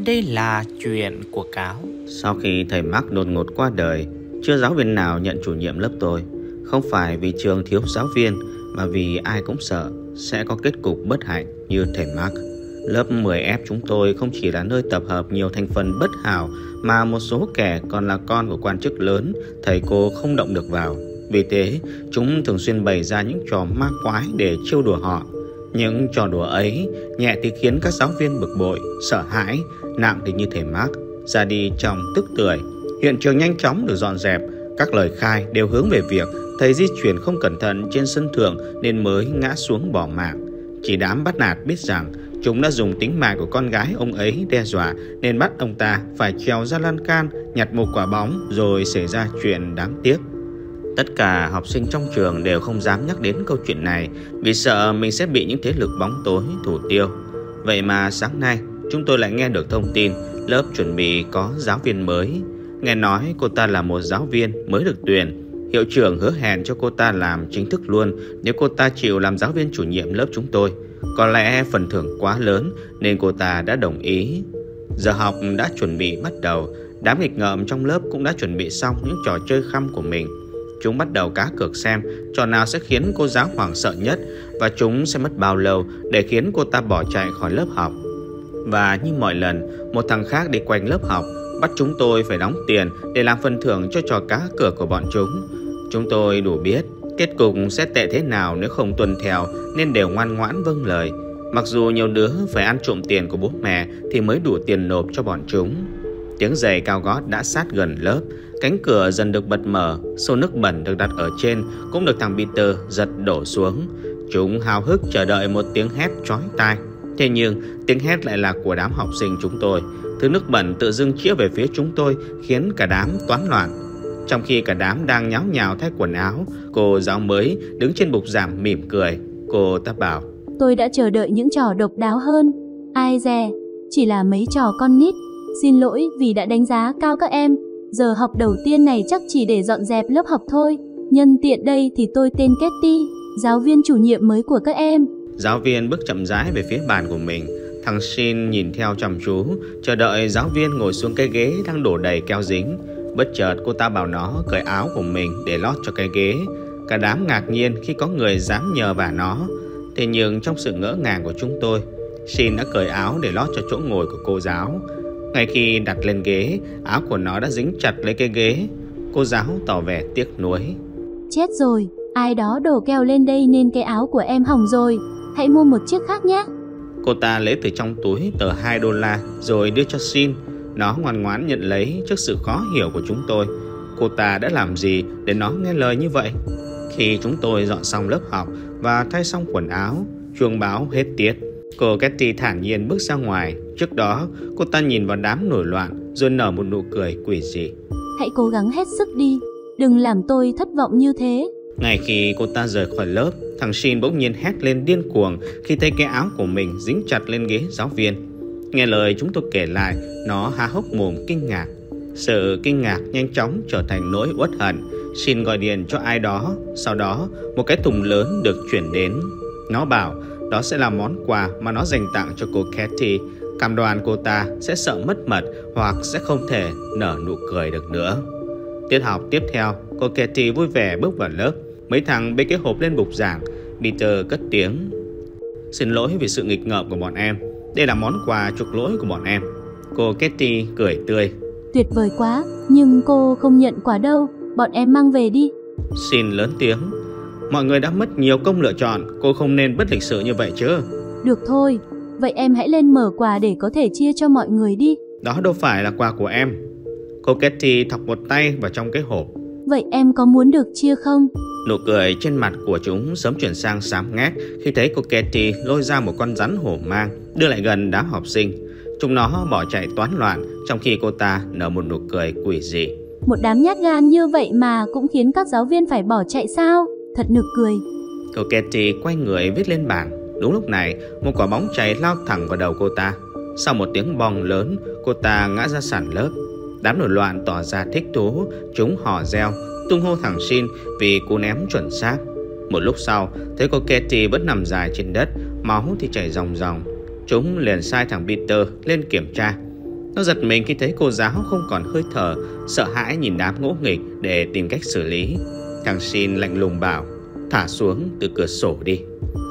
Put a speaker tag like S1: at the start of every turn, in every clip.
S1: Đây là chuyện của Cáo.
S2: Sau khi thầy Mark đột ngột qua đời, chưa giáo viên nào nhận chủ nhiệm lớp tôi. Không phải vì trường thiếu giáo viên, mà vì ai cũng sợ sẽ có kết cục bất hạnh như thầy Mark. Lớp 10F chúng tôi không chỉ là nơi tập hợp nhiều thành phần bất hảo, mà một số kẻ còn là con của quan chức lớn, thầy cô không động được vào. Vì thế, chúng thường xuyên bày ra những trò ma quái để trêu đùa họ. Những trò đùa ấy nhẹ thì khiến các giáo viên bực bội, sợ hãi, nặng thì như thầy Mark ra đi trong tức tưởi. Hiện trường nhanh chóng được dọn dẹp. Các lời khai đều hướng về việc thầy di chuyển không cẩn thận trên sân thượng nên mới ngã xuống bỏ mạng. Chỉ đám bắt nạt biết rằng chúng đã dùng tính mạng của con gái ông ấy đe dọa, nên bắt ông ta phải trèo ra lan can nhặt một quả bóng, rồi xảy ra chuyện đáng tiếc. Tất cả học sinh trong trường đều không dám nhắc đến câu chuyện này vì sợ mình sẽ bị những thế lực bóng tối thủ tiêu. Vậy mà sáng nay chúng tôi lại nghe được thông tin lớp chuẩn bị có giáo viên mới. Nghe nói cô ta là một giáo viên mới được tuyển. Hiệu trưởng hứa hẹn cho cô ta làm chính thức luôn nếu cô ta chịu làm giáo viên chủ nhiệm lớp chúng tôi. Có lẽ phần thưởng quá lớn nên cô ta đã đồng ý. Giờ học đã chuẩn bị bắt đầu. Đám nghịch ngợm trong lớp cũng đã chuẩn bị xong những trò chơi khăm của mình. Chúng bắt đầu cá cược xem trò nào sẽ khiến cô giáo hoảng sợ nhất, và chúng sẽ mất bao lâu để khiến cô ta bỏ chạy khỏi lớp học. Và như mọi lần, một thằng khác đi quanh lớp học bắt chúng tôi phải đóng tiền để làm phần thưởng cho trò cá cược của bọn chúng. Chúng tôi đủ biết kết cục sẽ tệ thế nào nếu không tuân theo, nên đều ngoan ngoãn vâng lời. Mặc dù nhiều đứa phải ăn trộm tiền của bố mẹ thì mới đủ tiền nộp cho bọn chúng. Tiếng giày cao gót đã sát gần lớp. Cánh cửa dần được bật mở. Xô nước bẩn được đặt ở trên cũng được thằng Peter giật đổ xuống. Chúng háo hức chờ đợi một tiếng hét chói tai. Thế nhưng tiếng hét lại là của đám học sinh chúng tôi. Thứ nước bẩn tự dưng chĩa về phía chúng tôi khiến cả đám toán loạn. Trong khi cả đám đang nháo nhào thay quần áo, cô giáo mới đứng trên bục giảng mỉm cười. Cô ta bảo:
S3: tôi đã chờ đợi những trò độc đáo hơn. Ai dè, chỉ là mấy trò con nít. Xin lỗi vì đã đánh giá cao các em. Giờ học đầu tiên này chắc chỉ để dọn dẹp lớp học thôi. Nhân tiện đây thì tôi tên Katie, giáo viên chủ nhiệm mới của các em.
S2: Giáo viên bước chậm rãi về phía bàn của mình. Thằng Shin nhìn theo chăm chú, chờ đợi giáo viên ngồi xuống cái ghế đang đổ đầy keo dính. Bất chợt cô ta bảo nó cởi áo của mình để lót cho cái ghế. Cả đám ngạc nhiên khi có người dám nhờ vả nó. Thế nhưng trong sự ngỡ ngàng của chúng tôi, Shin đã cởi áo để lót cho chỗ ngồi của cô giáo. Ngay khi đặt lên ghế, áo của nó đã dính chặt lấy cái ghế. Cô giáo tỏ vẻ tiếc nuối.
S3: Chết rồi, ai đó đổ keo lên đây nên cái áo của em hỏng rồi. Hãy mua một chiếc khác nhé.
S2: Cô ta lấy từ trong túi tờ $2 rồi đưa cho Shin. Nó ngoan ngoãn nhận lấy trước sự khó hiểu của chúng tôi. Cô ta đã làm gì để nó nghe lời như vậy? Khi chúng tôi dọn xong lớp học và thay xong quần áo, chuông báo hết tiết. Cô Katie thản nhiên bước ra ngoài. Trước đó, cô ta nhìn vào đám nổi loạn rồi nở một nụ cười quỷ dị.
S3: Hãy cố gắng hết sức đi, đừng làm tôi thất vọng như thế.
S2: Ngay khi cô ta rời khỏi lớp, thằng Shin bỗng nhiên hét lên điên cuồng khi thấy cái áo của mình dính chặt lên ghế giáo viên. Nghe lời chúng tôi kể lại, nó há hốc mồm kinh ngạc. Sự kinh ngạc nhanh chóng trở thành nỗi uất hận. Shin gọi điện cho ai đó. Sau đó, một cái thùng lớn được chuyển đến. Nó bảo đó sẽ là món quà mà nó dành tặng cho cô Katie. Cam đoan cô ta sẽ sợ mất mật hoặc sẽ không thể nở nụ cười được nữa. Tiết học tiếp theo, cô Katie vui vẻ bước vào lớp. Mấy thằng bê cái hộp lên bục giảng. Peter cất tiếng: xin lỗi vì sự nghịch ngợm của bọn em. Đây là món quà chuộc lỗi của bọn em. Cô Katie cười tươi:
S3: tuyệt vời quá, nhưng cô không nhận quà đâu. Bọn em mang về đi.
S2: Shin lớn tiếng: mọi người đã mất nhiều công lựa chọn, cô không nên bất lịch sự như vậy chứ.
S3: Được thôi, vậy em hãy lên mở quà để có thể chia cho mọi người đi.
S2: Đó đâu phải là quà của em. Cô Katie thọc một tay vào trong cái hộp.
S3: Vậy em có muốn được chia không?
S2: Nụ cười trên mặt của chúng sớm chuyển sang xám ngắt khi thấy cô Katie lôi ra một con rắn hổ mang đưa lại gần đám học sinh. Chúng nó bỏ chạy toán loạn trong khi cô ta nở một nụ cười quỷ dị.
S3: Một đám nhát gan như vậy mà cũng khiến các giáo viên phải bỏ chạy sao? Thật nực cười.
S2: Cô Katie quay người viết lên bảng. Đúng lúc này, một quả bóng cháy lao thẳng vào đầu cô ta. Sau một tiếng bong lớn, cô ta ngã ra sàn lớp. Đám nổi loạn tỏ ra thích thú. Chúng hò reo, tung hô thằng Shin vì cú ném chuẩn xác. Một lúc sau, thấy cô Katie vẫn nằm dài trên đất, máu thì chảy ròng ròng. Chúng liền sai thằng Peter lên kiểm tra. Nó giật mình khi thấy cô giáo không còn hơi thở, sợ hãi nhìn đám ngỗ nghịch để tìm cách xử lý. Thằng Shin lạnh lùng bảo: thả xuống từ cửa sổ đi.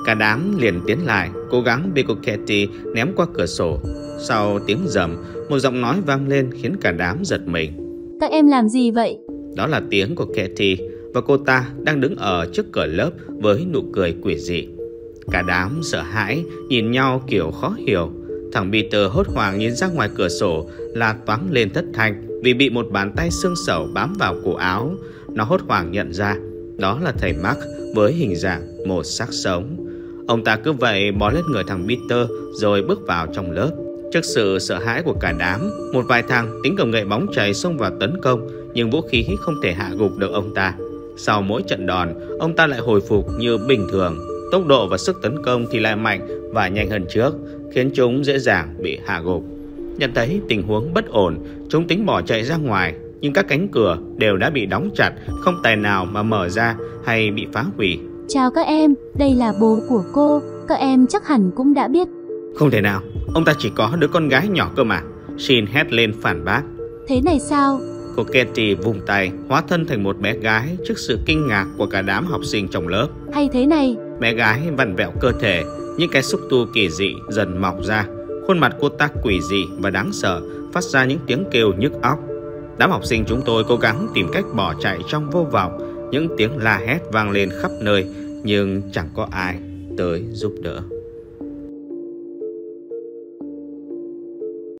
S2: Cả đám liền tiến lại, cố gắng bị cô Katie ném qua cửa sổ. Sau tiếng rầm, một giọng nói vang lên khiến cả đám giật mình.
S3: Các em làm gì vậy?
S2: Đó là tiếng của Katie, và cô ta đang đứng ở trước cửa lớp với nụ cười quỷ dị. Cả đám sợ hãi nhìn nhau kiểu khó hiểu. Thằng Peter hốt hoảng nhìn ra ngoài cửa sổ, la toáng lên thất thanh vì bị một bàn tay xương sẩu bám vào cổ áo. Nó hốt hoảng nhận ra đó là thầy Mark với hình dạng một xác sống. Ông ta cứ vậy bò lên người thằng Peter rồi bước vào trong lớp. Trước sự sợ hãi của cả đám, một vài thằng tính cầm gậy bóng chày xông vào tấn công, nhưng vũ khí không thể hạ gục được ông ta. Sau mỗi trận đòn, ông ta lại hồi phục như bình thường. Tốc độ và sức tấn công thì lại mạnh và nhanh hơn trước, khiến chúng dễ dàng bị hạ gục. Nhận thấy tình huống bất ổn, chúng tính bỏ chạy ra ngoài, nhưng các cánh cửa đều đã bị đóng chặt, không tài nào mà mở ra hay bị phá hủy.
S3: Chào các em, đây là bố của cô, các em chắc hẳn cũng đã biết.
S2: Không thể nào, ông ta chỉ có đứa con gái nhỏ cơ mà. Shin hét lên phản bác.
S3: Thế này sao?
S2: Cô Katie vung tay, hóa thân thành một bé gái trước sự kinh ngạc của cả đám học sinh trong lớp.
S3: Hay thế này?
S2: Bé gái vặn vẹo cơ thể, những cái xúc tu kỳ dị dần mọc ra. Khuôn mặt cô ta quỷ dị và đáng sợ, phát ra những tiếng kêu nhức óc. Đám học sinh chúng tôi cố gắng tìm cách bỏ chạy trong vô vọng. Những tiếng la hét vang lên khắp nơi, nhưng chẳng có ai tới giúp đỡ.